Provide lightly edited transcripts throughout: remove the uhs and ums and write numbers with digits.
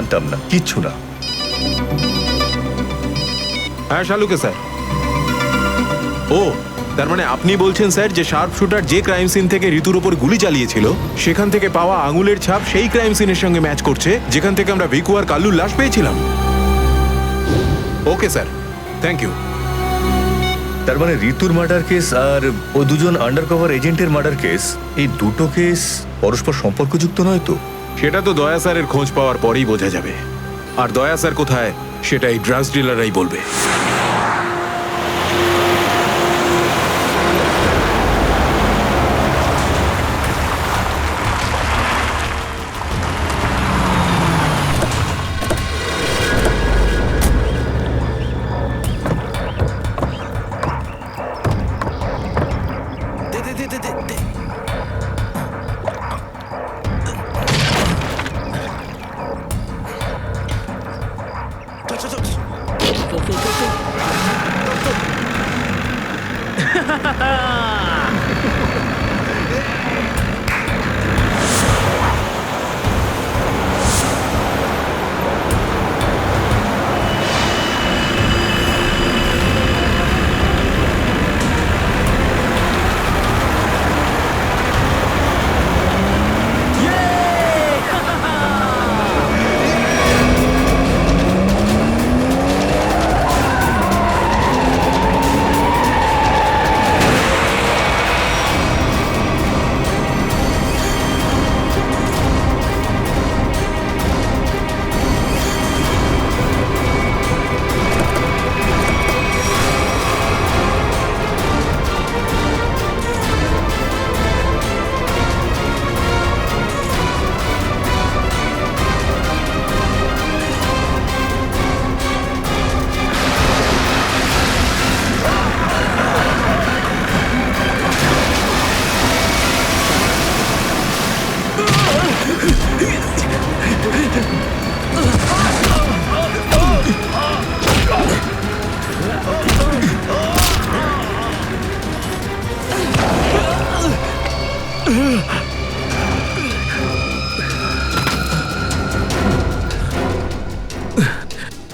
জানতাম না, কিচ্ছু না। হ্যাঁ শালুকে স্যার। ও তার মানে আপনি বলছেন স্যার যে শার্প শুটার যে ক্রাইম সিন থেকে ঋতুর উপর গুলি চালিয়েছিল সেখান থেকে পাওয়া আঙুলের ছাপ সেই ক্রাইম সিনের সঙ্গে ম্যাচ করছে যেখান থেকে আমরা ভিকু আর কাল্লুর লাশ পেয়েছিলাম। Okay sir, thank you. তার মানে ঋতুর মার্ডার কেস আর ও দুজন আন্ডারকভার এজেন্টের মার্ডার কেস, এই দুটো কেস পরস্পর সম্পর্কযুক্ত নয় তো? সেটা তো দয়া স্যারের খোঁজ পাওয়ার পরেই বোঝা যাবে। আর দয়া স্যার কোথায় সেটা এই ড্রাগস ডিলাররাই বলবে।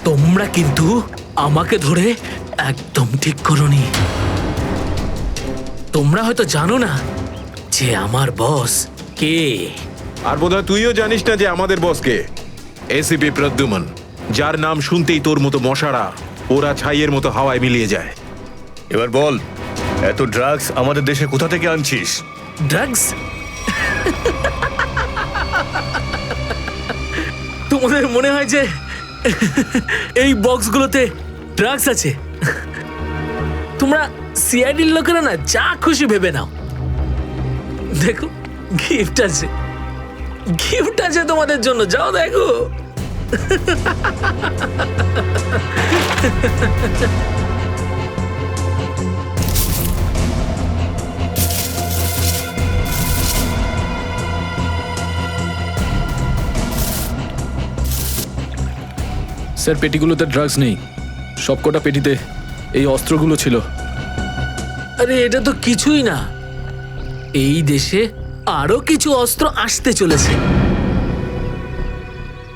তোমরা কিন্তু আমাকে ধরে একদম ঠিক করোনি। তোমরা হয়তো জানো না যে আমার বস কে। আর বোধহয় তুইও জানিস না যে আমাদের বসকে, এসিপি প্রদ্যুমন, যার নাম শুনতেই তোর মতো মশারা ওরা ছাইয়ের মতো হাওয়ায় মিলিয়ে যায়। এবার বল, এত ড্রাগস আমাদের দেশে কোথা থেকে আনছিস? ড্রাগস? তোমাদের মনে হয় যে এই বক্সগুলোতে ড্রাগস আছে? তোমরা সিআইডির লোকেরা না যা খুশি ভেবে নাও। দেখো গিফট আছে, গিফট আছে তোমাদের জন্য, যাও দেখো। স্যার পেটিগুলোতে ড্রাগস নেই, সবকটা পেটিতে এই অস্ত্রগুলো ছিল। আরে এটা তো কিছুই না, এই দেশে আরো কিছু অস্ত্র আসতে চলেছে।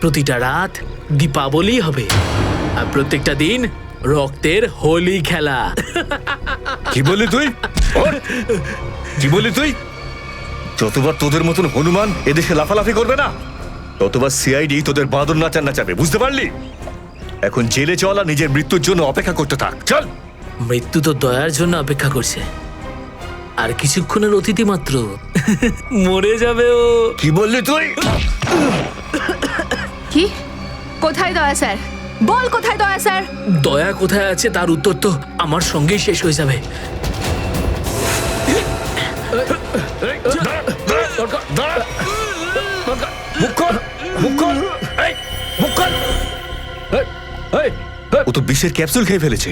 প্রতিটা রাত দীপাবলি হবে আর প্রত্যেকটা দিন রক্তের হোলি খেলা। কি বললি তুই? কি বললি তুই? যতবার তোদের মতন হনুমান এদেশে লাফালাফি করবে না, ততবার সিআইডি তোদের বাঁদর নাচার নাচাবে, বুঝতে পারলি? এখন জেলে চল আর নিজের মৃত্যুর জন্য অপেক্ষা করতে থাক, চল। মৃত্যু তো দয়ার জন্য অপেক্ষা করছে, আর কিছুক্ষণের অতিথি মাত্র মরে যাবে ও। কি বললি তুই? কি? কোথায় দয়া স্যার? বল কোথায় দয়া স্যার? দয়া কোথায় আছে তার উত্তর তো আমার সঙ্গেই শেষ হয়ে যাবে। ও তো বিষের ক্যাপসুল খেয়ে ফেলেছে।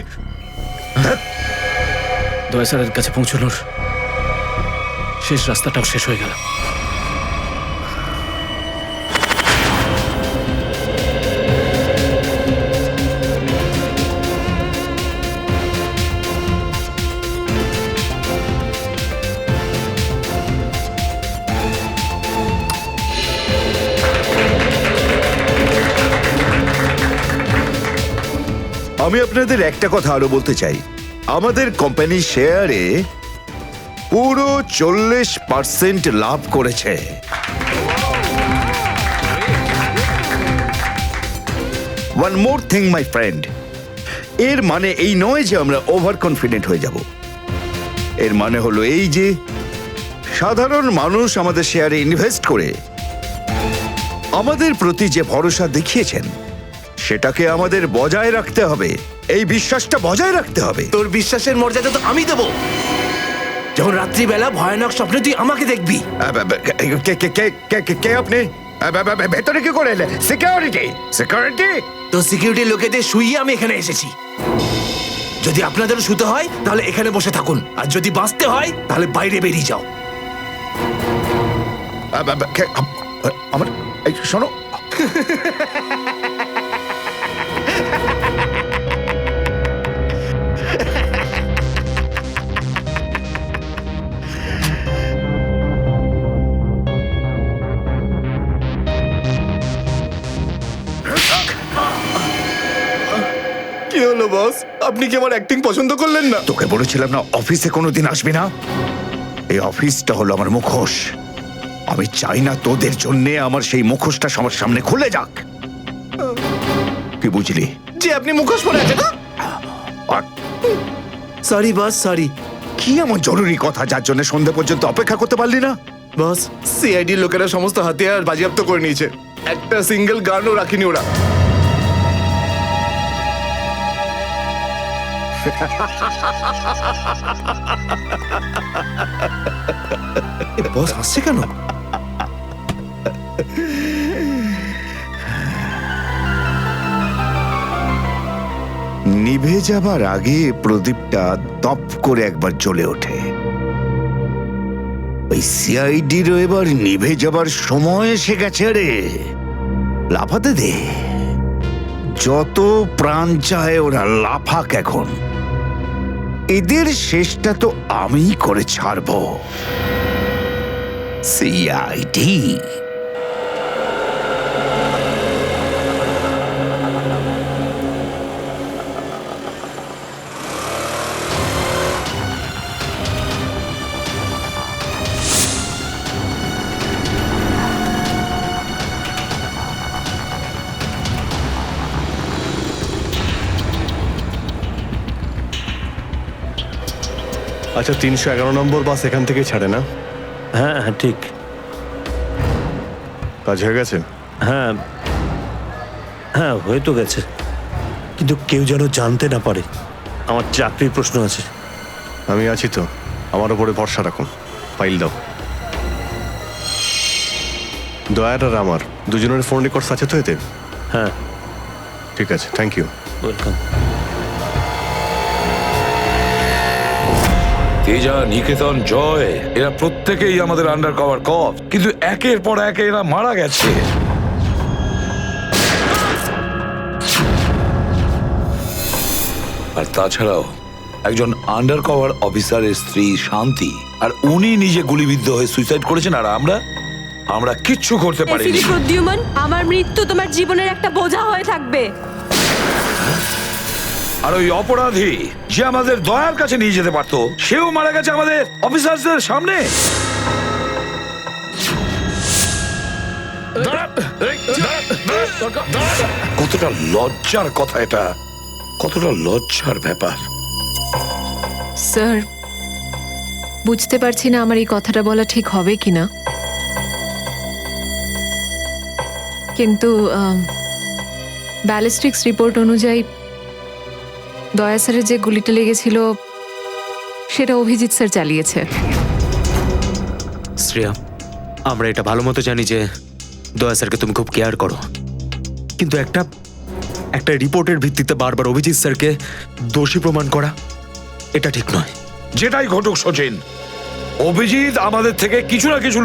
দয়া স্যারের কাছে পৌঁছানোর শেষ রাস্তাটাও শেষ হয়ে গেল। আমি আপনাদের একটা কথা আরো বলতে চাই, আমাদের কোম্পানির শেয়ারে পুরো 40% লাভ করেছে। One more thing my friend, এর মানে এই নয় যে আমরা ওভার কনফিডেন্ট হয়ে যাব। এর মানে হলো এই যে সাধারণ মানুষ আমাদের শেয়ারে ইনভেস্ট করে আমাদের প্রতি যে ভরসা দেখিয়েছেন সেটাকে আমাদের বজায় রাখতে হবে, এই বিশ্বাসটা বজায় রাখতে হবে। তোর বিশ্বাসের মর্যাদা তো আমি দেবো যখন রাত্রিবেলা ভয়ানক স্বপ্নে তুই আমাকে দেখবি। কে আপনি? ভেতরে কি করে এলে? সিকিউরিটি সিকিউরিটি তো সিকিউরিটি লোকেদের শুইয়ে আমি এখানে এসেছি। যদি আপনাদেরও শুতে হয় তাহলে এখানে বসে থাকুন, আর যদি বাঁচতে হয় তাহলে বাইরে বেরিয়ে যাও। আমার এই শোনো, কি হলো বস? আপনি কি আমার অ্যাক্টিং পছন্দ করলেন না? তোকে বলেছিলাম না অফিসে কোনোদিন আসবি না। এই অফিসটা হলো আমার মুখোশ। আমি চাই না তোদের জন্যে আমার সেই মুখোশটা সবার সামনে খুলে যাক। কি বুঝলি? যে আপনি মুখোশ পরে আছেন। আর সরি বস, সরি। কি এমন জরুরি কথা যার জন্য সন্ধ্যা পর্যন্ত অপেক্ষা করতে পারলি না? বস, সিআইডির লোকেরা সমস্ত হাতিয়ার বাজেয়াপ্ত করে নিয়েছে, একটা সিঙ্গেল গানও রাখিনি ওরা। বস হাসছে কেন? নিভে যাবার আগে প্রদীপটা দপ করে একবার জ্বলে ওঠে। ওই সিআইডিরও এবার নিভে যাবার সময় এসে গেছে রে। লাফাতে দে, যত প্রাণ চায় ওরা লাফাক এখন। এদের শেষটা তো আমি করে ছাড়বো। সিআইডি আচ্ছা, 311 নম্বর বাস এখান থেকে ছাড়ে না? হ্যাঁ হ্যাঁ ঠিক। কাজ হয়ে গেছে? হ্যাঁ হ্যাঁ হয়ে তো গেছে, কিন্তু কেউ যেন জানতে না পারে। আমার চাকরির প্রশ্ন আছে। আমি আছি তো, আমার উপরে ভরসা রাখুন। ফাইল দাও। দয়ার আর আমার দুজনের ফোন রেকর্ডস আছে তো এতে? হ্যাঁ ঠিক আছে, থ্যাংক ইউ। ওয়েলকাম। তেজা, নিকেতন, জয়, এরা প্রত্যেকেই আমাদের আন্ডার কভার কপ, কিন্তু একের পর এক এরা মারা গেছে। আর তাছাড়াও একজন আন্ডার কভার অফিসারের স্ত্রী শান্তি, আর উনি নিজে গুলিবিদ্ধ হয়ে সুইসাইড করেছেন, আর আমরা কিচ্ছু করতে পারিনি। এসিডি প্রদ্যুম্ন, আমার মৃত্যু তোমার জীবনের একটা বোঝা হয়ে থাকবে। আর ওই অপরাধী যে আমাদের দয়ার কাছে নিয়ে যেতে পারতো, সেও মারা গেছে আমাদের অফিসারদের সামনে। কতটা লজ্জার কথা এটা, কতটা লজ্জার ব্যাপার। স্যার, বুঝতে পারছি না আমার এই কথাটা বলা ঠিক হবে কিনা, কিন্তু ব্যালিস্টিক্স রিপোর্ট অনুযায়ী দয়া স্যারের যে গুলিটা লেগেছিল সেটা অভিজিৎ স্যার চালিয়েছে। শ্রেয়া, আমরা এটা ভালো মতো জানি যে দয়া স্যারকে তুমি খুব কেয়ার করো, কিন্তু একটা রিপোর্টের ভিত্তিতে বারবার অভিজিৎ স্যারকে দোষী প্রমাণ করা এটা ঠিক নয়। যেটাই ঘটুক সচিন, অভিজিৎ আমাদের থেকে কিছু না কিছু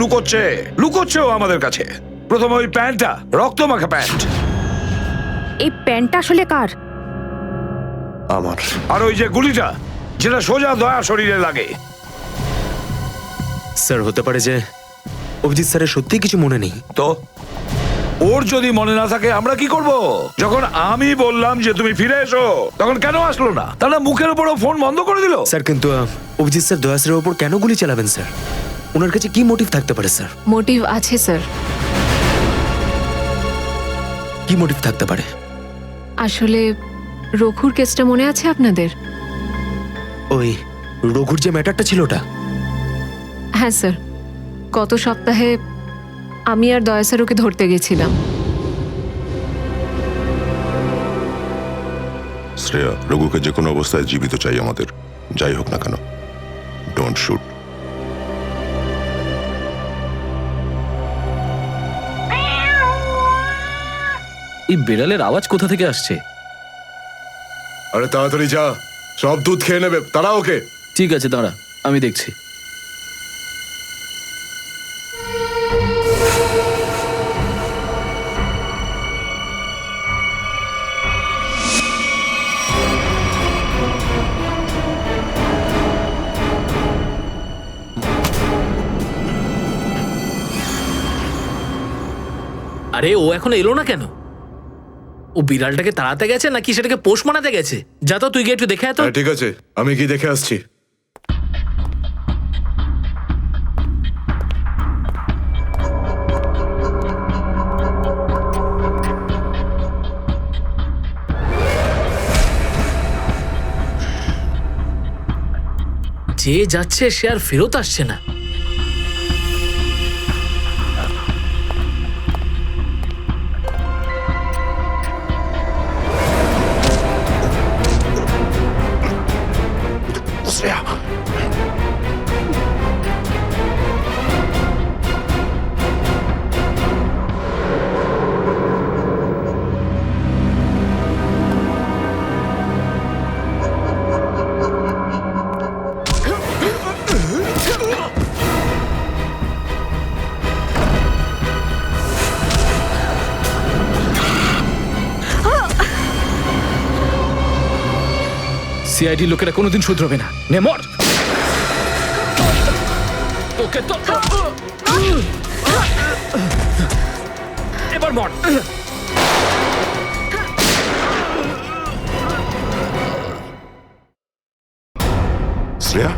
লুকোচ্ছেও আমাদের কাছে। প্রথমে ওই প্যান্টটা, রক্তমাখা প্যান্ট। এই প্যান্টটা আসলে কার? আমার। আর ওই যে গুলিটা, যেটা সোজা দয়া শরীরে লাগে। স্যার, হতে পারে যে অভিজিৎ স্যারের সত্যি কিছু মনে নেই। তো ওর যদি মনে না থাকে আমরা কি করব? যখন আমি বললাম যে তুমি ফিরে এসো, তখন কেন আসলো না? তাহলে মুখের উপরও ফোন বন্ধ করে দিল। স্যার কিন্তু অভিজিৎ স্যার দয়া স্যারের ওপর কেন গুলি চালাবেন স্যার? ওনার কাছে কি মোটিভ থাকতে পারে স্যার? মোটিভ আছে স্যার। কি মোটিভ থাকতে পারে? আসলে রঘুর কেসটা মনে আছে আপনাদের? ওই রঘুর যে ম্যাটারটা ছিল ওটা? হ্যাঁ স্যার, গত সপ্তাহে আমি আর দয়া স্যার ওকে ধরতে গেছিলাম। শ্রেয়া, রঘুকে যে কোনো অবস্থায় জীবিত চাই আমাদের, যাই হোক না কেন। Don't shoot. এই বেড়ালের আওয়াজ কোথা থেকে আসছে? আরে তাড়াতাড়ি যা, সব দুধ খেয়ে নেবে, তারা ওকে। ঠিক আছে, দাঁড়া, আমি দেখছি। আরে ও এখন এলো না কেন? ও বিড়ালটাকে তাড়াতে গেছে নাকি সেটাকে পোষ মানাতে গেছে? যা তো, তুই গিয়ে একটু দেখে আয় তো। হ্যাঁ, ঠিক আছে, আমি কি দেখে আসছি। যে যাচ্ছে সে আর ফেরত আসছে না। শ্রেয়া, সিআইডি লোকেরা কোনোদিন শুধরবে না। নে মর। ওকে তো এবার মর। শ্রেয়া,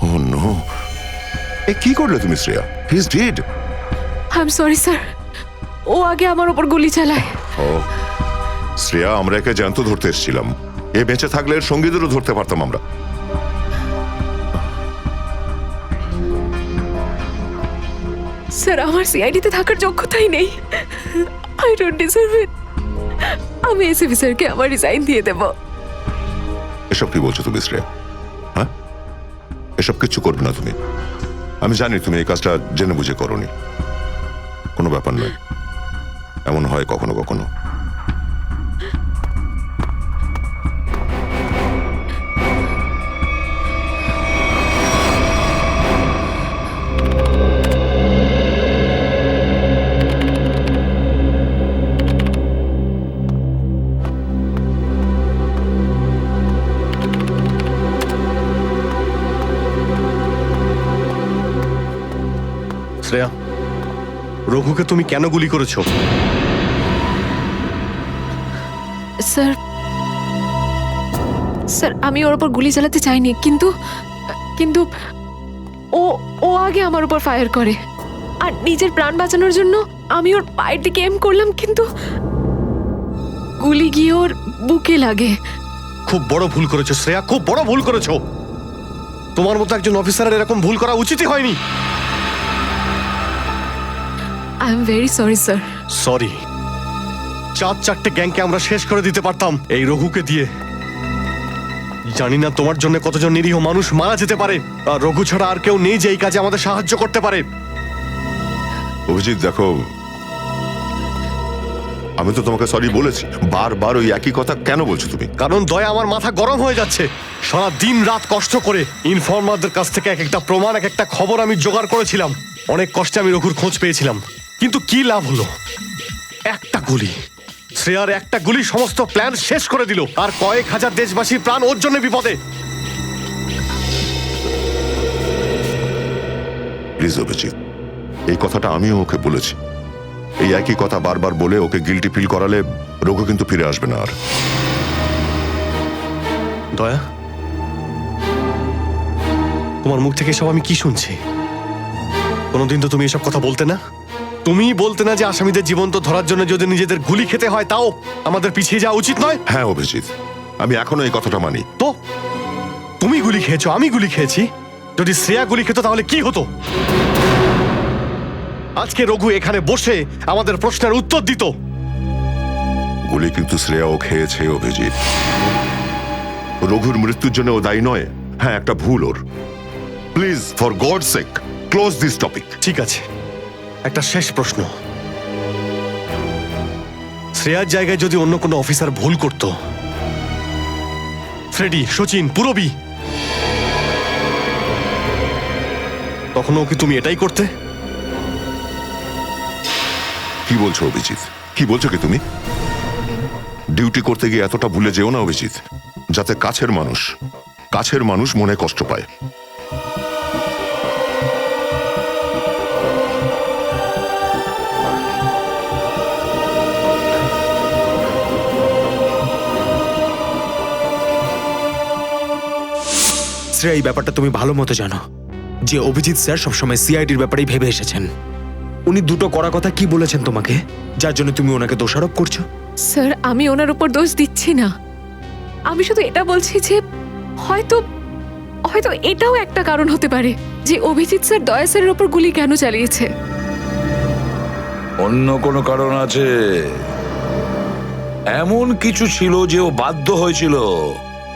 ও নো, এ কি করলে তুমি Shreya? He is dead. I am sorry sir, ও আগে আমার ওপর গুলি চালায়। ও শ্রেয়া, আমরা একে জ্যান্ত ধরতে এসেছিলাম। এ বেঁচে থাকলে এর সঙ্গীদেরও ধরতে পারতাম আমরা। স্যার, আমার সিআইডিতে থাকার যোগ্যতাই নেই। আই ডোন্ট ডিজার্ভ ইট। আমি এসিপি স্যারকে আমার রিজাইন দিয়ে দেব। এসব কি বলছো তুমি শ্রেয়া? হ্যাঁ, এসব কিচ্ছু করবে না তুমি। আমি জানি তুমি এই কাজটা জেনে বুঝে করোনি। কোনো ব্যাপার নয়, এমন হয় কখনো কখনো। শ্রেয়া, রঘুকে তুমি কেন গুলি করেছো? স্যার, স্যার আমি ওর উপর গুলি চালাতে চাইনি, কিন্তু কিন্তু ও ও আগে আমার উপর ফায়ার করে। আর নিজের প্রাণ বাঁচানোর জন্য আমি ওর পায়ের দিকে এম করলাম, কিন্তু গুলি গিয়ে ওর বুকে লাগে। খুব বড় ভুল করেছো শ্রেয়া, খুব বড় ভুল করেছো। তোমার মতো একজন অফিসারের এরকম ভুল করা উচিতই হয়নি। I am very sorry sir. Sorry? 4-4টে গ্যাংকে আমরা শেষ করে দিতে পারতাম এই রঘুকে দিয়ে। জানি না তোমার জন্য কতজন নিরীহ মানুষ মারা যেতে পারে, আর রঘু ছাড়া আর কেউ নেই যে এই কাজে আমাদের সাহায্য করতে পারে। অভিজিৎ দেখো, আমি তো তোমাকে সরি বলেছি। বারবার ওই একই কথা কেন বলছো তুমি? কারণ দয়া আমার মাথা গরম হয়ে যাচ্ছে। সারা দিন রাত কষ্ট করে ইনফর্মারদের কাছ থেকে এক একটা প্রমাণ, এক একটা খবর আমি জোগাড় করেছিলাম। অনেক কষ্টে আমি রঘুর খোঁজ পেয়েছিলাম, কিন্তু কি লাভ হলো? একটা গুলি, শ্রেয়ার একটা গুলি সমস্ত প্ল্যান শেষ করে দিল, আর কয়েক হাজার দেশবাসীর প্রাণ ওর জন্য বিপদে। প্লিজ অভিজিৎ, এই কথাটা আমিও ওকে বলেছি। এই একই কথা বারবার বলে ওকে গিল্টি ফিল করালে রঘু কিন্তু ফিরে আসবে না আর। দয়া, তোমার মুখ থেকে সব আমি কি শুনছি? কোনোদিন তো তুমি এসব কথা বলতে না। তুমি বলতে না যে আসামিদের জীবন্ত ধরার জন্য যদি নিজেদের গুলি খেতে হয় তাও আমাদের পিছিয়ে যাওয়া উচিত নয়। হ্যাঁ অভিজিৎ, আমি এখনো এই কথাটা মানি। তো তুমি গুলি খেয়েছো, আমি গুলি খেয়েছি। যদি শ্রেয়া গুলি খেত তাহলে কি হতো? আজকে রঘু এখানে বসে আমাদের প্রশ্নের উত্তর দিত। গুলি কিন্তু শ্রেয়াও খেয়েছে অভিজিৎ। রঘুর মৃত্যুর জন্য ও দায়ী নয়। হ্যাঁ, একটা ভুল ওর। Please for God sake close this topic. ঠিক আছে, একটা শেষ প্রশ্ন। শ্রেয়ার জায়গায় যদি অন্য কোনো অফিসার ভুল করত, ফ্রেডি, সচিন, পুরবী, তখনও কি তুমি এটাই করতে? কি বলছো অভিজিৎ? কি বলছো কি তুমি? ডিউটি করতে গিয়ে এতটা ভুলে যেও না অভিজিৎ, যাতে কাছের মানুষ মনে কষ্ট পায়। শ্রেয়া, এই ব্যাপারটা তুমি ভালো মতো জানো যে অভিজিৎ স্যার সবসময় সিআইডির ব্যাপারেই ভেবে এসেছেন। উনি দুটো কড়া কথা কি বলেছেন তোমাকে, যার জন্য তুমি ওনাকে দোষারোপ করছো? স্যার, আমি ওনার উপর দোষ দিচ্ছি না। আমি শুধু এটা বলছি যে হয়তো হয়তো এটাও একটা কারণ হতে পারে যে অভিজিৎ স্যার দয়া স্যারের উপর গুলি কেন চালিয়েছে। অন্য কোনো কারণ আছে? এমন কিছু ছিল যে ও বাধ্য হয়েছিল,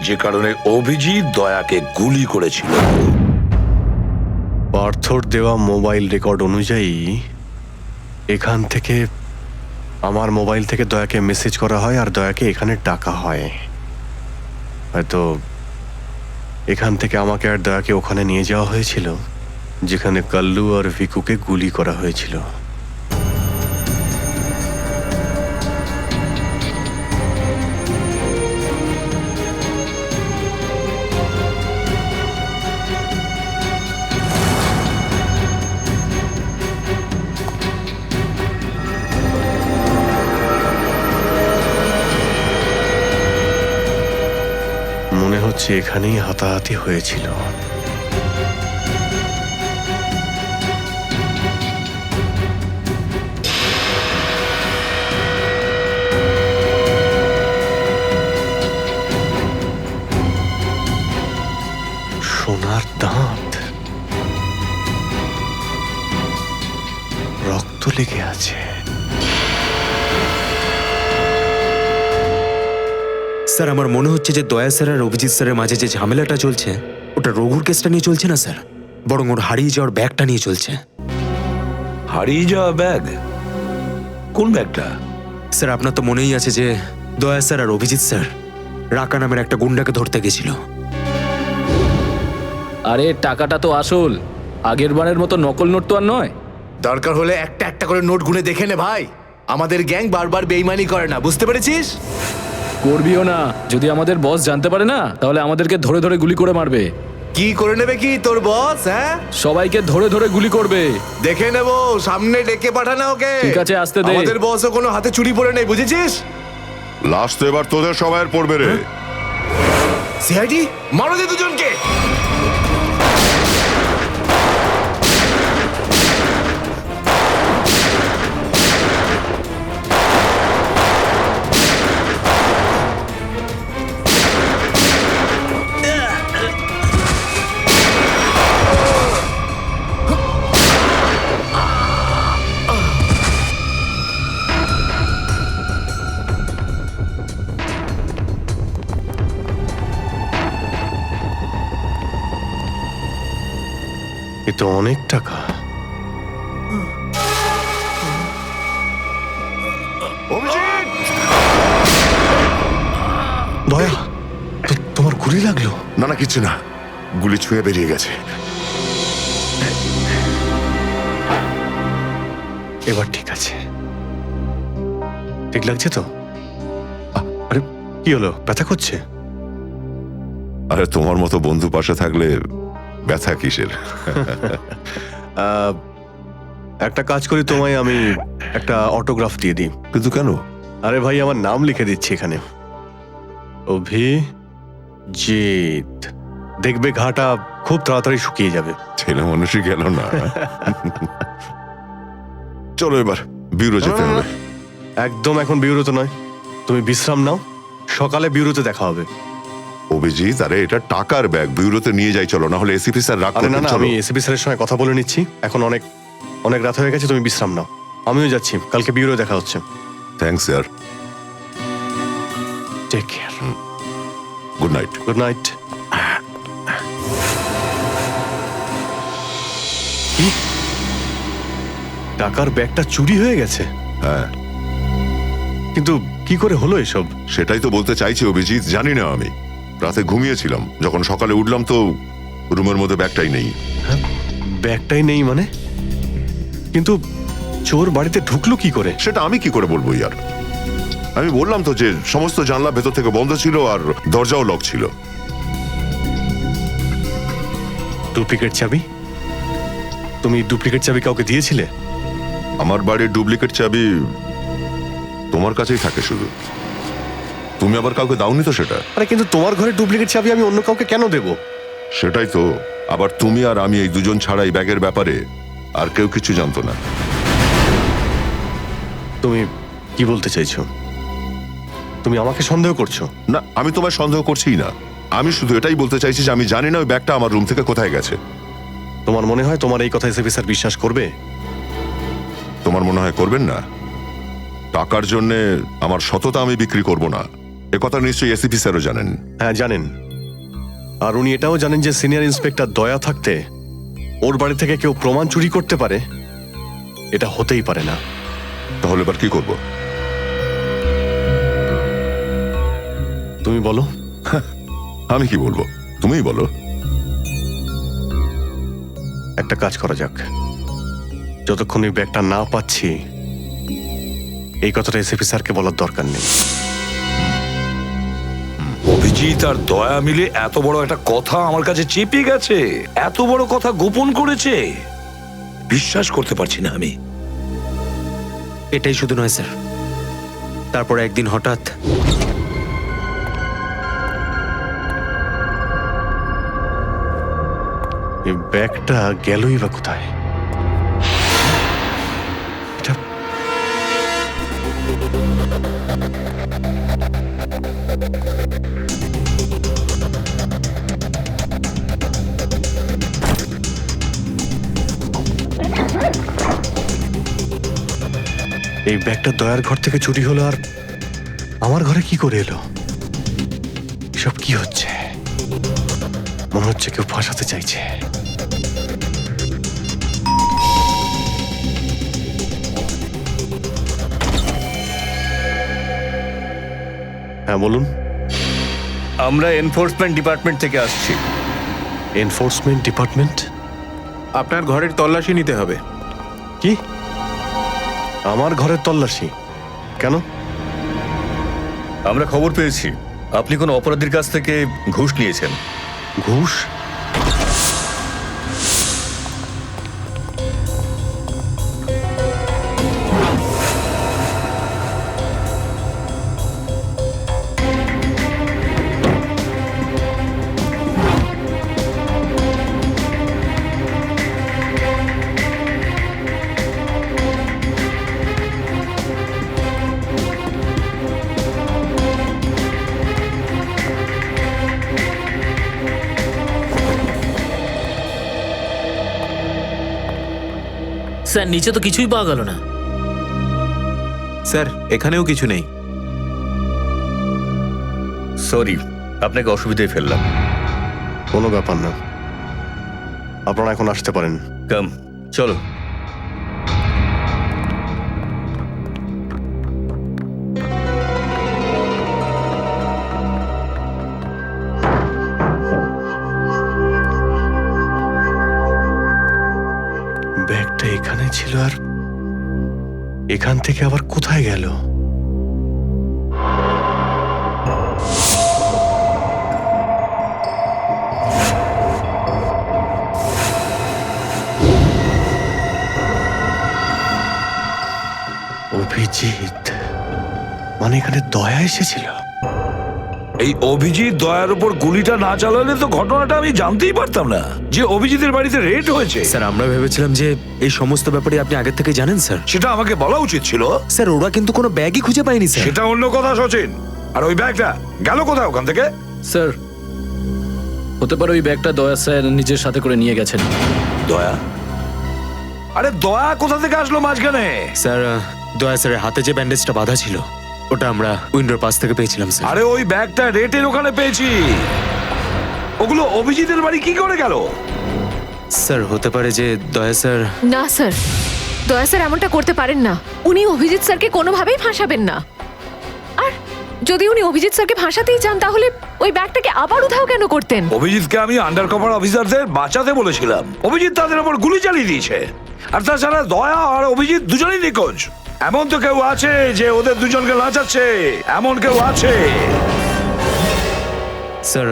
যে কারণে অভিজিৎ দয়াকে গুলি করেছিল। পার্থর দেওয়া মোবাইল রেকর্ড অনুযায়ী এখান থেকে আমার মোবাইল থেকে দয়াকে মেসেজ করা হয় আর দয়াকে এখানে ডাকা হয়। হয়তো এখান থেকে আমাকে আর দয়াকে ওখানে নিয়ে যাওয়া হয়েছিল যেখানে কাল্লু আর ভিকুকে গুলি করা হয়েছিল। মনে হচ্ছে এখানেই হাতাহাতি হয়েছিল। সোনার দাঁত, রক্ত লেগে আছে। স্যার, আমার মনে হচ্ছে যে দয়া স্যার আর অভিজিৎ স্যারের মাঝে যে ঝামেলাটা চলছে ওটা রঘুর কেসটা নিয়ে চলছে না স্যার, বরং ওর হারিয়ে যাওয়ার ব্যাগটা নিয়ে চলছে। হারিয়ে যাওয়া ব্যাগ? কোন ব্যাগটা? স্যার, আপনার তো মনেই আছে যে দয়া স্যার আর অভিজিৎ স্যার রাকা নামের একটা গুন্ডাকে ধরতে গেছিল। আরে টাকাটা তো আসল, আগের বারের মতো নকল নোট তো আর নয়। দরকার হলে একটা একটা করে নোট গুনে দেখে নে ভাই। আমাদের গ্যাং বারবার বেইমানি করে না, বুঝতে পেরেছিস? করবিও না। যদি আমাদের বস জানতে পারে না তাহলে আমাদেরকে ধরে ধরে গুলি করে মারবে। কি করে নেবে কি তোর বস? হ্যাঁ, সবাইকে ধরে ধরে গুলি করবে। দেখে নেবো, সামনে ডেকে পাঠানা ওকে। ঠিক আছে, আসতে দে। আমাদের বসও কোনো হাতে চুরি পড়ে নেই, বুঝেছিস? লাস্ট তো এবার তোদের সবাইয়ের পড়বে রে। সিআইডি মারো দে দুজনকে। এ তো অনেক টাকা। দয়া, তোমার গুলি লাগলো? না না, কিছু না, গুলি ছুঁয়ে বেরিয়ে গেছে। এবার ঠিক আছে, ঠিক লাগছে তো? আরে কি হলো, ব্যথা করছে? আরে তোমার মতো বন্ধু পাশে থাকলে ব্যথা কিসের? একটা কাজ করি, তোমায় আমি একটা অটোগ্রাফ দিয়ে দিই। কিন্তু কেন? আরে ভাই, আমার নাম লিখে দিচ্ছি এখানে, অভিজিৎ। দেখবে ঘাটা খুব তাড়াতাড়ি শুকিয়ে যাবে। ছেলে মানুষই গেল না। চলো এবার বিউরো যেতে হবে। একদম এখন বিউরোতে নয়, তুমি বিশ্রাম নাও, সকালে বিউরোতে দেখা হবে। অভিজিৎ, আরে এটা টাকার ব্যাগ, বিউরোতে নিয়ে যাই চলো, না হলে এসিপি স্যার রাগ আরে না করবেন। না, চলো। আমি এসিপি স্যারের সঙ্গে কথা বলে নিচ্ছি, এখন অনেক অনেক রাত হয়ে গেছে, তুমি বিশ্রাম নাও। আমিও যাচ্ছি, কালকে বিউরো দেখা হচ্ছে। Thanks sir. Take care. Good night. Good night. টাকার ব্যাগটা চুরি হয়ে গেছে? হ্যাঁ, কিন্তু কি করে হলো এসব? সেটাই তো বলতে চাইছি অভিজিৎ, জানি না। আমি রাতে ঘুমিয়েছিলাম, যখন সকালে উঠলাম তো রুমের মধ্যে ব্যাগটাই নেই। ব্যাগটাই নেই মানে? কিন্তু চোর বাড়িতে ঢুকলো কি করে? সেটা আমি কি করে বলবো ইয়ার? আমি বললাম তো যে সমস্ত জানলা ভেতর থেকে বন্ধ ছিল আর দরজাও লক ছিল। ডুপ্লিকেট চাবি? তুমি ডুপ্লিকেট চাবি কাউকে দিয়েছিলে? আমার বাড়ির ডুপ্লিকেট চাবি তোমার কাছেই থাকে শুধু, তুমি আবার কাউকে দাওনি তো সেটা। আরে কিন্তু তোমার ঘরে ডুপ্লিকেট চাবি আমি অন্য কাউকে কেন দেব? সেটাই তো, আবার তুমি আর আমি এই দুজন ছাড়া এই ব্যাগের ব্যাপারে আর কেউ কিছু জানতো না। তুমি কি বলতে চাইছো? তুমি আমাকে সন্দেহ করছো? না, আমি তোমায় সন্দেহ করছিই না, আমি শুধু এটাই বলতে চাইছি যে আমি জানি না ওই ব্যাগটা আমার রুম থেকে কোথায় গেছে। তোমার মনে হয় তোমার এই কথা এসএপি স্যার বিশ্বাস করবে? তোমার মনে হয় করবেন না? টাকার জন্য আমার সততা আমি বিক্রি করব না, এ কথা নিশ্চয়ই এসিপি স্যারও জানেন। হ্যাঁ জানেন, আর উনি এটাও জানেন যে সিনিয়র ইন্সপেক্টর দয়া থাকতে ওর বাড়ি থেকে কেউ প্রমাণ চুরি করতে পারে, এটা হতেই পারে না। তাহলে এবার কি করব? তুমি বলো। আমি কি বলবো, তুমিই বলো। একটা কাজ করা যাক, যতক্ষণ ওই ব্যাগটা না পাচ্ছি এই কথাটা এসএপি স্যারকে বলার দরকার নেই। অভিজিৎ আর দয়া মিলে এত বড় একটা কথা আমার কাছে চেপে গেছে, এত বড় কথা গোপন করেছে, বিশ্বাস করতে পারছি না আমি। এটাই শুধু নয় স্যার, তারপর একদিন হঠাৎ এই ব্যাগটা গেলই বা কোথায়? এটা এই ব্যাগটা দয়ার ঘর থেকে চুরি হলো, আর আমার ঘরে কি করে এলো? এসব কি হচ্ছে? মনে হচ্ছে কেউ ফাঁসাতে চাইছে। হ্যাঁ বলুন। আমরা এনফোর্সমেন্ট ডিপার্টমেন্ট থেকে আসছি। Enforcement department? আপনার ঘরের তল্লাশি নিতে হবে। কি? আমার ঘরের তল্লাশি কেন? আমরা খবর পেয়েছি আপনি কোনো অপরাধীর কাছ থেকে ঘুষ নিয়েছেন। ঘুষ? স্যার নিচে তো কিছুই পাওয়া গেল না। স্যার এখানেও কিছু নেই। সরি, আপনাকে অসুবিধায় ফেললাম। কোনো ব্যাপার না, আপনারা এখন আসতে পারেন। কাম, চলো। ব্যাগটা এখানে ছিল, আর এখান থেকে আবার কোথায় গেল? অভিজিৎ মানে এখানে দয়া এসেছিল? এই অভিজিৎ দয়ার উপর গুলিটা না চালালে তো ঘটনাটা আমি জানতেই পারতাম না যে অভিজিতের বাড়িতে রেড হয়েছে। স্যার আমরা ভেবেছিলাম যে এই সমস্ত ব্যাপারে আপনি আগে থেকে জানেন স্যার। সেটা আমাকে বলা উচিত ছিল। স্যার ওরা কিন্তু কোনো ব্যাগই খুঁজে পায়নি স্যার। সেটা অন্য কথা সচিন। আর ওই ব্যাগটা গেল কোথায় ওখান থেকে? স্যার হতে পারে ওই ব্যাগটা দয়া স্যার নিজের সাথে করে নিয়ে গেছেন। দয়া? আরে দয়া কোথা থেকে আসলো মাঝখানে? স্যার দয়া স্যারের হাতে যে ব্যান্ডেজটা বাঁধা ছিল ওটা আমরা উইন্ডোর পাশ থেকে পেয়েছিলাম স্যার। আরে ওই ব্যাগটা রেটের ওখানে পেয়েছি। ওগুলো অভিজিতের বাড়ি কি করে গেল? স্যার হতে পারে যে দয়া স্যার। না স্যার, দয়া স্যার এমনটা করতে পারেন না। উনি অভিজিৎ স্যারকে কোনোভাবেই ফাঁসাবেন না। আর যদি উনি অভিজিৎ স্যারকে ফাঁসাতেই চান তাহলে ওই ব্যাগটাকে আবার উধাও কেন করতেন? অভিজিৎকে আমি আন্ডার কভার অফিসারদের বাঁচাতে বলেছিলাম। অভিজিৎ তাদের উপর গুলি চালিয়ে দিয়েছে। আর তাছাড়া দয়া আর অভিজিৎ দুজনেই নিখোঁজ। এমন তো কেউ আছে যে ওদের দুজনকে লাচাচ্ছে, এমন কেউ আছে? স্যার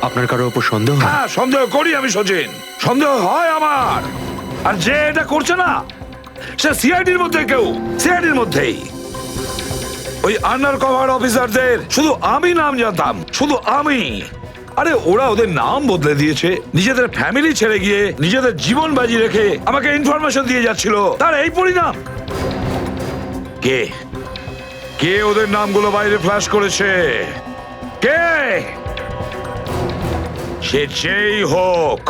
আপনার কারোর উপর সন্দেহ? হ্যাঁ সন্দেহ করি আমি সচিন, সন্দেহ হয় আমার। আর যে এটা করছে না সে সিআইডির মধ্যে কেউ, সিআইডির মধ্যেই। ওই আন্ডার কভার অফিসারদের শুধু আমি নাম জানতাম, শুধু আমি। আরে ওরা ওদের নাম বদলে দিয়েছে, নিজেদের ফ্যামিলি ছেড়ে গিয়ে নিজেদের জীবন বাজি রেখে আমাকে ইনফরমেশন দিয়ে যাচ্ছিল। তার এই পরিণাম। কে কে ওদের নামগুলো বাইরে ফ্ল্যাশ করেছে? কে? সে যেই হোক,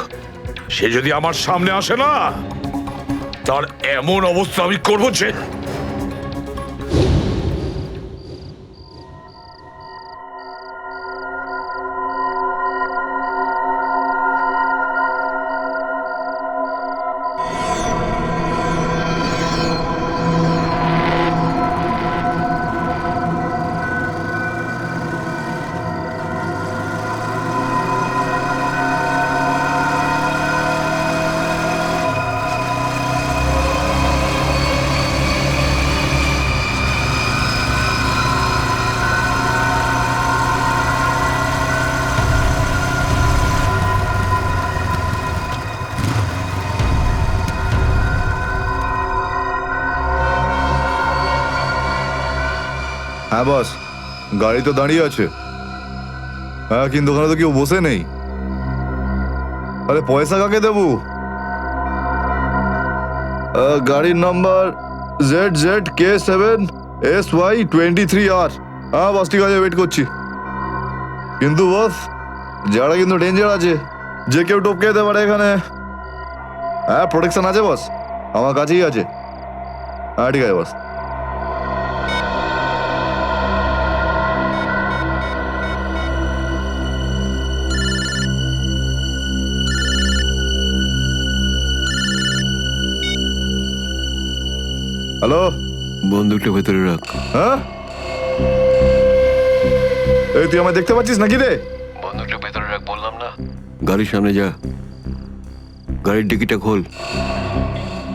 সে যদি আমার সামনে আসে না, তার এমন অবস্থা আমি করবো যে। হ্যাঁ বস, গাড়ি তো দাঁড়িয়ে আছে। হ্যাঁ কিন্তু ওখানে তো কেউ বসে নেই। আরে পয়সা কাকে দেবো? গাড়ির নাম্বার ZZK7SY23R। হ্যাঁ বস ঠিক আছে, ওয়েট করছি। কিন্তু বস যারা কিন্তু ডেঞ্জার আছে, যে কেউ টপকে যেতে পারে এখানে। হ্যাঁ প্রোটেকশন আছে বস, আমার কাছেই আছে। হ্যাঁ ঠিক আছে বস। হ্যালো, বন্দুকটা ভেতরে রাখ। হ্যাঁ এই তুই আমায় দেখতে পাচ্ছিস নাকি রে? বন্দুকটা ভেতরে রাখ বললাম না। গাড়ির সামনে যা, গাড়ির ডিকিটা খোল।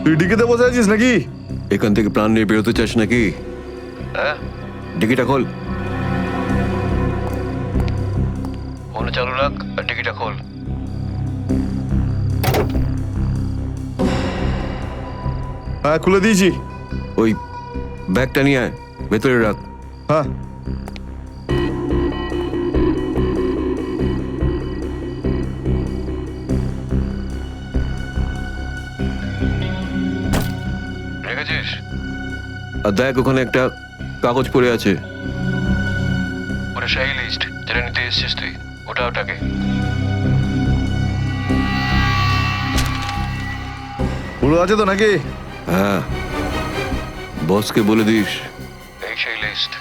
তুই ডিকিতে বসে আছিস নাকি? এখান থেকে প্রাণ নিয়ে বেরোতে চাস নাকি? হ্যাঁ ডিকিটা খোল। ফোন চালু রাখ আর টিকিটটা খোল। হ্যাঁ খুলে দিয়েছি। ওই ব্যাগটা নিয়ে আয়, ভেতরে রাখ। হ্যাঁ রেখেছিস? আর দেখ ওখানে একটা কাগজ পড়ে আছে। ওটা সেই লিস্ট যেটা নিতে এসেছিস তুই, ওটাকে। পুরো আছে তো নাকি? হ্যাঁ, বসকে বলে দিস এই সেই লিস্ট।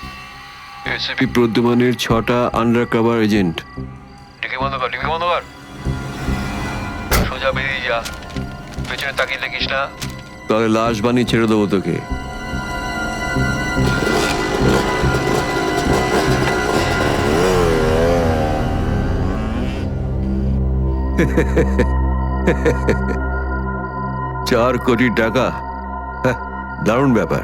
এসিপি প্রদ্যুমানের 6টা আন্ডার কভার এজেন্ট। টিকি বন্ধ কর, টিকি বন্ধ কর। সোজা বেরিয়ে যা, পেছনে তাকিয়ে দেখিস না। তাহলে লাশ বানিয়ে ছেড়ে দেবো তোকে। $4 কোটি, দারুণ ব্যাপার।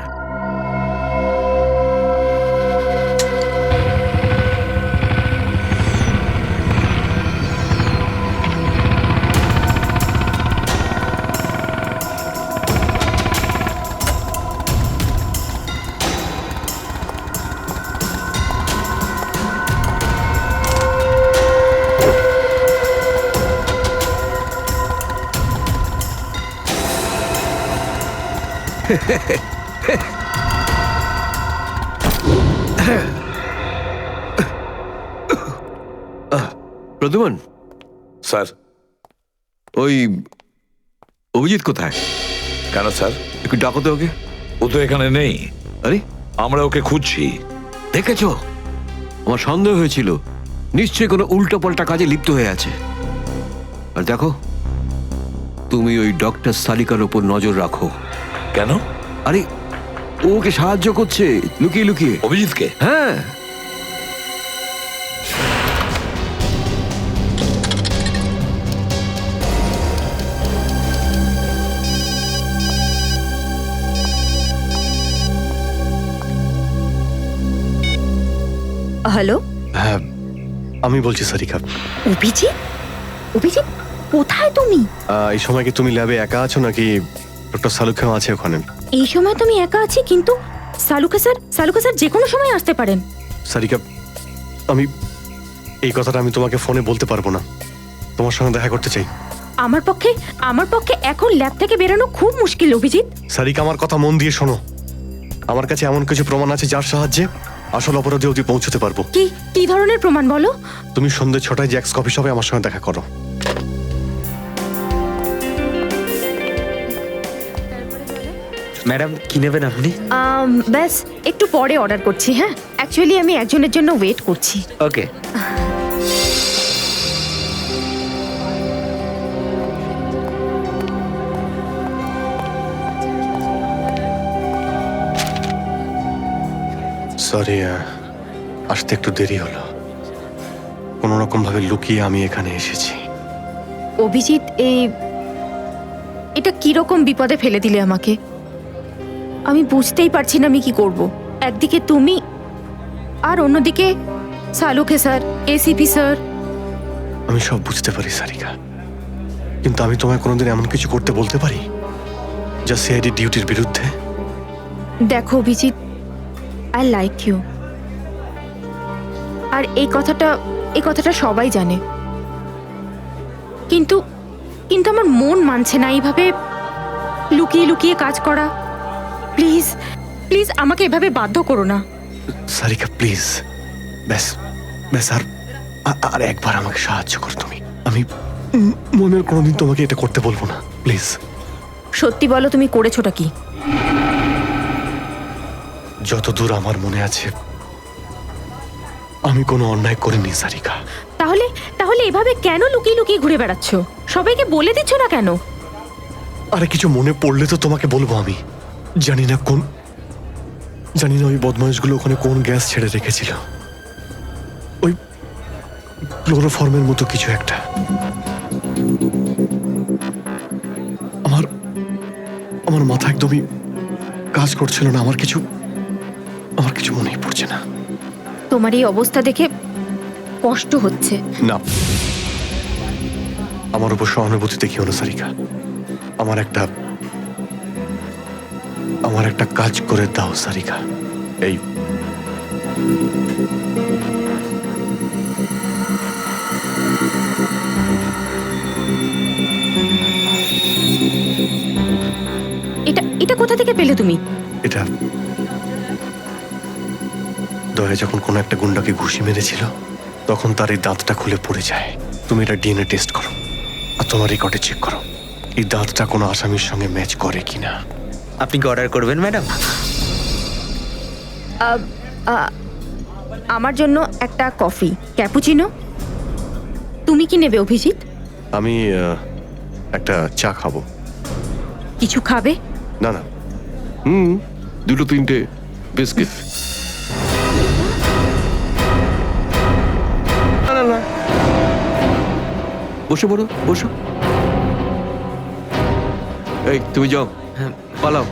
প্রদ্যুমন, স্যার। ওই অভিজিৎ কোথায়? কেন স্যার? একটু ডাকো তো ওকে। ও তো এখানে নেই। আরে, আমরা ওকে খুঁজছি। দেখেছো, আমার সন্দেহ হয়েছিল নিশ্চয়ই কোনো উল্টো পাল্টা কাজে লিপ্ত হয়ে আছে। আর দেখো, তুমি ওই ডক্টর সালিকার ওপর নজর রাখো। কেন? আরে, ও ওকে সাহায্য করছে লুকিয়ে লুকিয়ে। অভিজিৎকে? হ্যাঁ। হ্যালো, হ্যাঁ, আমি বলছি সারিকা। অভিজিৎ? অভিজিৎ, কোথায় তুমি? এই সময় কি তুমি ল্যাবে একা আছো নাকি ডক্টর সালুখাও আছে ওখানে? এই সময় তুমি একা আছি, কিন্তু সালুকা স্যার যে কোনো সময় আসতে পারেন। সারিকা, আমি এই কথাটা আমি তোমাকে ফোনে বলতে পারবো না। তোমার সঙ্গে দেখা করতে চাই। আমার পক্ষে এখন ল্যাব থেকে বেরোনো খুব মুশকিল অভিজিৎ। সারিকা, আমার কথা মন দিয়ে শোনো। আমার কাছে এমন কিছু প্রমাণ আছে যার সাহায্যে আসল অপরাধী অবধি পৌঁছতে পারবো। কি ধরনের প্রমাণ বলো? তুমি সন্ধ্যে 6টায় জ্যাক্স কফি শপে আমার সঙ্গে দেখা করো। ম্যাডাম, কি নেবেন আপনি? ব্যাস একটু পরে অর্ডার করছি। হ্যাঁ, অ্যাকচুয়ালি আমি একজনের জন্য ওয়েট করছি। ওকে। সরি, আসতে একটু দেরি হলো। কোনো রকম ভাবে লুকিয়ে আমি এখানে এসেছি। অভিজিৎ, এটা কিরকম বিপদে ফেলে দিলে আমাকে। আমি বুঝতেই পারছি না আমি কি করব। একদিকে তুমি আর অন্যদিকে সালুকে স্যার, এসিপি স্যার। আমি সব বুঝতে পারি সারিকা, কিন্তু আমি তোমায় কোনোদিন এমন কিছু করতে বলতে পারি যা সিআইডি ডিউটির বিরুদ্ধে? দেখো অভিজিৎ, আই লাইক ইউ। আর এই কথাটা সবাই জানে, কিন্তু আমার মন মানছে না এইভাবে লুকিয়ে লুকিয়ে কাজ করা। প্লিজ প্লিজ আমাকে এভাবে বাধ্য করো না। সারিকা প্লিজ, ব্যাস আর একবার আমাকে সাহায্য করো তুমি। আমি মনের কোনোদিন তোমাকে এটা করতে বলবো না, প্লিজ। সত্যি বলো, তুমি করেছোটা কি? যতদূর আমার মনে আছে আমি কোনো অন্যায় করিনি সারিকা। তাহলে এভাবে কেন লুকিয়ে লুকিয়ে ঘুরে বেড়াচ্ছ? সবাইকে বলে দিচ্ছ না কেন? আরে, কিছু মনে পড়লে তো তোমাকে বলবো। আমি জানি না ওই বদমাইশগুলো ওখানে কোন গ্যাস ছেড়ে রেখেছিল। ওই ক্লোরোফর্মের মতো কিছু একটা। আমার মাথা একদমই কাজ করছিল না। আমার কিছু মনেই পড়ছে না। তোমার এই অবস্থা দেখে কষ্ট হচ্ছে। না, আমার উপর সহানুভূতি দেখিও না সারিকা। আমার একটা কাজ করে দাও সারিকা। এই এটা কোথা থেকে পেলে তুমি? এটা দয়া যখন কোনো একটা গুন্ডাকে ঘুষি মেরেছিল তখন তার এই দাঁতটা খুলে পড়ে যায়। তুমি এটা ডিএনএ টেস্ট করো আর তোমার রেকর্ডে চেক করো এই দাঁতটা কোনো আসামির সঙ্গে ম্যাচ করে কিনা। আপনি কি অর্ডার করবেন ম্যাডাম? আমার জন্য একটা কফি ক্যাপুচিনো। তুমি কি নেবে অভিজিৎ? আমি একটা চা খাবো। কিছু খাবে? না না, দুটো তিনটে বিস্কিট। না, বসে পড়ো, বসো। এই তুমি যাও, পালাও।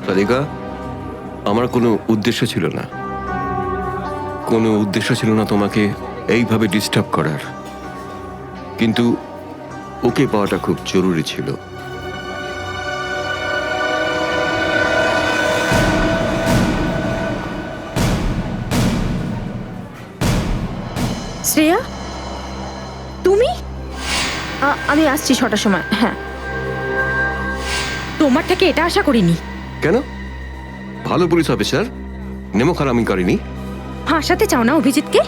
রাধিকা, আমার কোনো উদ্দেশ্য ছিল না তোমাকে এইভাবে ডিস্টার্ব করার, কিন্তু ওকে পাওয়াটা খুব জরুরি ছিল। শ্রেয়া, তুমি? আমি আসছি 6টার সময়। হ্যাঁ, তোমার থেকে এটা আশা করিনি। কেন? ভালো পুলিশ অফিসার, নেমো খারামি করেনি। ফাঁসাতে চাও না অভিজিৎকে?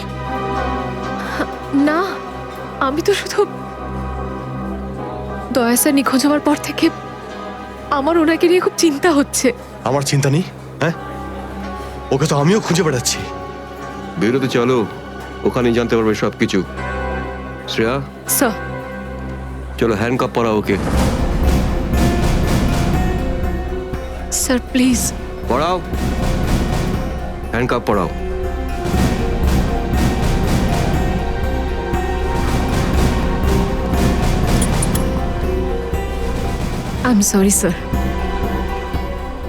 না, আমি তো শুধু দয়া স্যার নিখোঁজ হওয়ার পর থেকে আমার ওনাকে নিয়ে খুব চিন্তা হচ্ছে। আমার চিন্তা নেই, হ্যাঁ? ওকে তো আমিও খুঁজে বেড়াচ্ছি। বেরোতে চলো, ওখানেই জানতে পারবে সবকিছু। শ্রেয়া, স্যার, চলো হ্যান্ডকাপ পরাও ওকে। Sir please. পড়াও, হ্যান্ডকাপ পড়াও। I am sorry sir.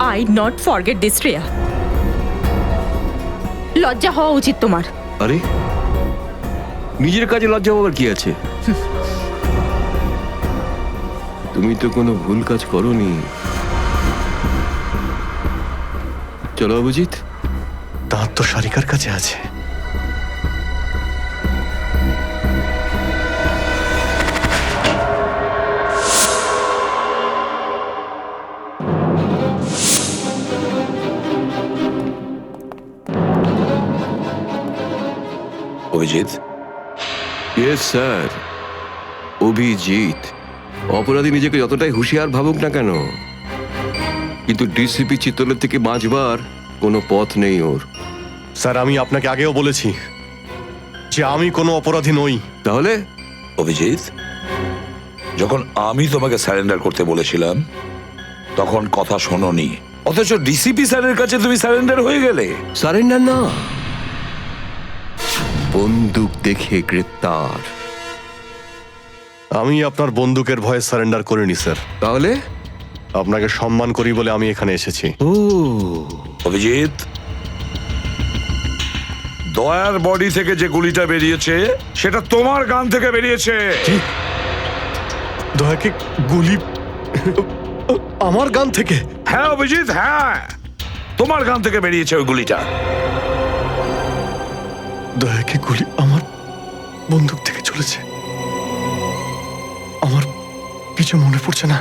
I not forget this Shreya. লজ্জা হওয়া উচিত তোমার। আরে, নিজের কাজে লজ্জা পাওয়ার কি আছে? তুমি তো কোনো ভুল কাজ করোনি। চলো অভিজিৎ। দাঁত তো সারিকার কাছে আছে। Abhijit, yes sir, Abhijit. অপরাধী নিজেকে যতটাই হুঁশিয়ার ভাবুক না কেন, কিন্তু ডিসিপি চিত্তলের থেকে বাঁচবার কোনো পথ নেই ওর। স্যার, আমি আপনাকে আগেও বলেছি যে আমি কোনো অপরাধী নই। তাহলে? অভিজিৎ, যখন আমি তোমাকে স্যারেন্ডার করতে বলেছিলাম তখন কথা শোনোনি, অথচ ডিসিপি স্যারের কাছে তুমি স্যারেন্ডার হয়ে গেলে। সারেন্ডার না, বন্দুক দেখে গ্রেপ্তার। আমি আপনার বন্দুকের ভয়ে সারেন্ডার করিনি স্যার। তাহলে? আপনাকে সম্মান করি বলে আমি এখানে এসেছি। ও অভিজিৎ, দয়ার বডি থেকে যে গুলিটা বেরিয়েছে সেটা তোমার গান থেকে বেরিয়েছে। দয়াকে গুলি আমার গান থেকে? হ্যাঁ অভিজিৎ, হ্যাঁ, তোমার গান থেকে বেরিয়েছে ওই গুলিটা। দয়াকে গুলি আমার বন্দুক থেকে চলেছে? আমার কিছু মনে পড়ছে না,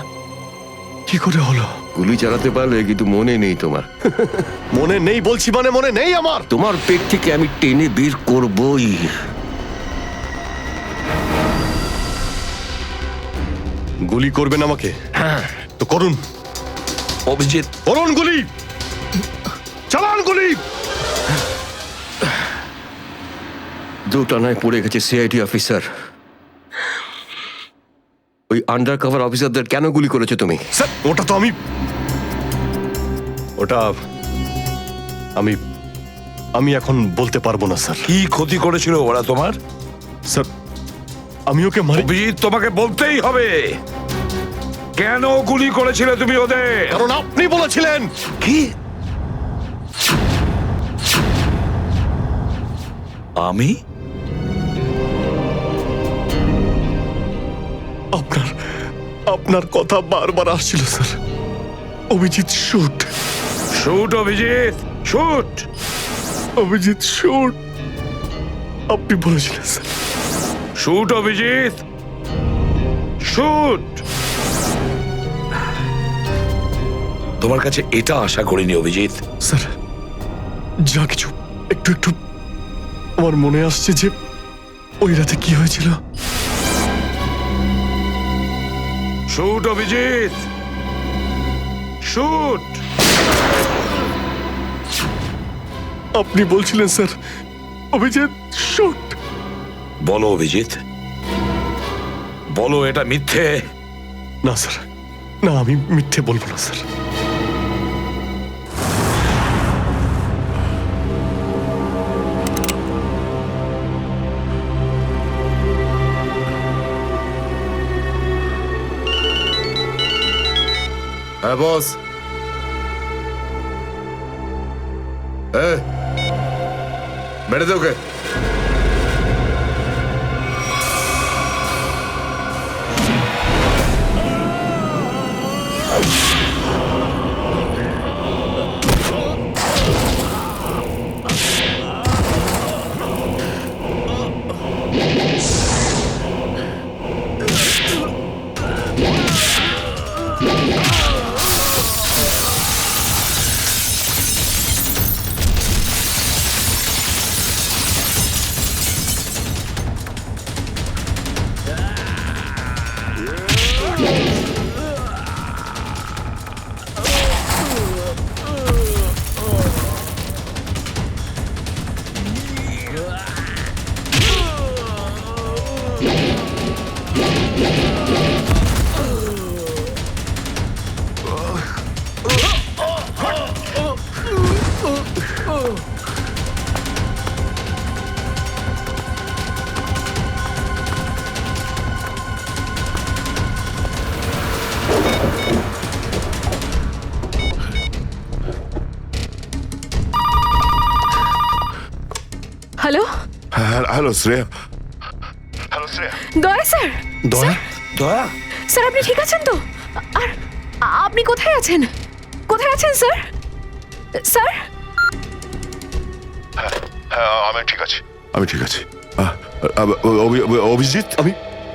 কি করে হলো? গুলি চালাতে পারলে, কিন্তু মনে নেই তোমার। মনে নেই বলছি মানে মনে নেই আমার। তোমার পেট থেকে আমি টেনে বের করবই। গুলি করবেন আমাকে? হ্যাঁ তো করুন অভিজিৎ, করুন গুলি, চালান গুলি। দুটানায় পড়ে গেছে সিআইডি অফিসার। ওই আন্ডার কভার অফিসারদের কেন গুলি করেছো তুমি? স্যার, ওটা তো আমি এখন বলতে পারবো না স্যার। কি ক্ষতি করেছিল ওরা তোমার? স্যার, আমি ওকে মারি। অভিজিৎ, তোমাকে বলতেই হবে কেন গুলি করেছিলে তুমি ওদের। কারণ আপনি বলেছিলেন। কি? আমি? আপনার কথা বারবার আসছিল sir. Abhijit shoot. Shoot Abhijit, shoot. Abhijit shoot, আপনি বলেছিলেন স্যার। Shoot Abhijit, shoot. তোমার কাছে এটা আশা করিনি অভিজিৎ। স্যার, যা কিছু একটু একটু আমার মনে আসছে যে ওই রাতে কি হয়েছিল। Shoot Abhijit, shoot. আপনি বলছিলেন স্যার অভিজিৎ শুট। বলো অভিজিৎ, বলো এটা মিথ্যে। না স্যার, না, আমি মিথ্যে বলবো না স্যার। হ্যাঁ বস। মেরে দে ওকে। Hello hello Shreya. দয়া স্যার দয়া দয়া স্যার আপনি ঠিক আছেন তো? আর আপনি কোথায় আছেন? কোথায় আছেন স্যার? স্যার হ্যাঁ আমি ঠিক আছি, আমি ঠিক আছি। অভিজিৎ, আমি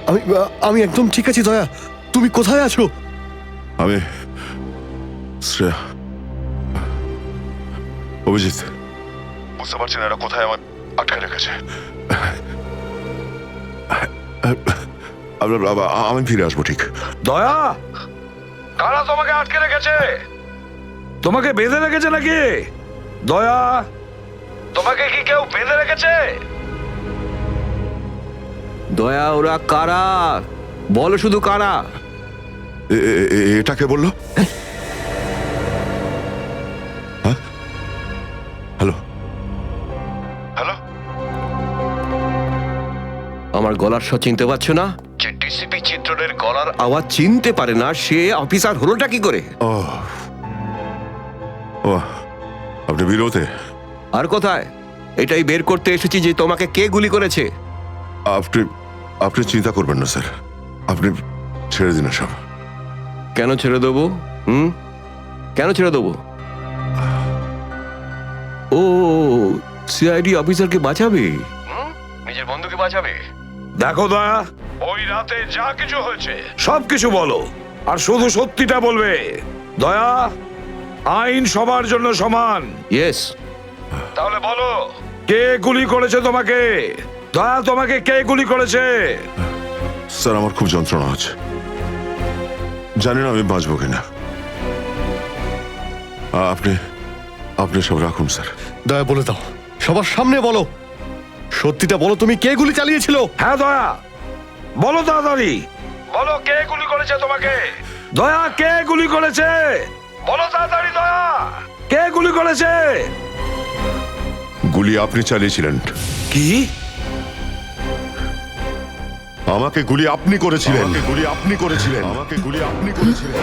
আমি আমি একদম ঠিক আছি দয়া। তুমি কোথায় আছো? আমি শ্রেয়া। অভিজিৎ, বুঝতে পারছি না এরা কোথায় আমার আটকে রেখেছে। আমি ফিরে আসবো ঠিক। দয়া, কারা তোমাকে আটকে রেখেছে? তোমাকে বেঁধে রেখেছে নাকি? দয়া, তোমাকে কি কেউ বেঁধে রেখেছে? দয়া ওরা কারা? বলো শুধু কারা? এটা কে বললো? হ্যাঁ, হ্যালো হ্যালো, আমার গলার স্বর চিনতে পারছো না? যে ডিসিপি চিত্রের গলার আওয়াজ চিনতে পারে না সে অফিসার হলোটা কি করে? ও ও, আপনি বিরোধে? আর কোথায়? এটাই বের করতে এসেছি যে তোমাকে কে গুলি করেছে। আপনি আপনি চিন্তা করবেন না স্যার, আপনি ছেড়ে দিন সব। কেন ছেড়ে দেবো? কেন ছেড়ে দেবো? ও সিআইডি অফিসারকে বাঁচাবে, নিজের বন্ধুকে বাঁচাবে। দেখো দয়া, ওই রাতে যা কিছু হয়েছে সবকিছু বলো, আর শুধু সত্যিটা বলবে। দয়া, আইন সবার জন্য সমান। ইয়েস। তাহলে বলো, কে গুলি করেছে তোমাকে? দয়া, তোমাকে কে গুলি করেছে? স্যার আমার খুব যন্ত্রণা হচ্ছে, জানি না আমি বাঁচবো কিনা। আপনি আপনি সব রাখুন স্যার। দয়া বলে দাও, সবার সামনে বলো, সত্যিটা বলো, তুমি কে গুলি চালিয়েছিল? হ্যাঁ দয়া, বলো তাড়াতাড়ি, বলো কে গুলি করেছে তোমাকে? দয়া, কে গুলি করেছে? বলো তাড়াতাড়ি দয়া, কে গুলি করেছে? গুলি আপনি চালিয়েছিলেন। কি? আমাকে গুলি আপনি করেছিলেন। আমাকে গুলি আপনি করেছিলেন। আমাকে গুলি আপনি করেছিলেন।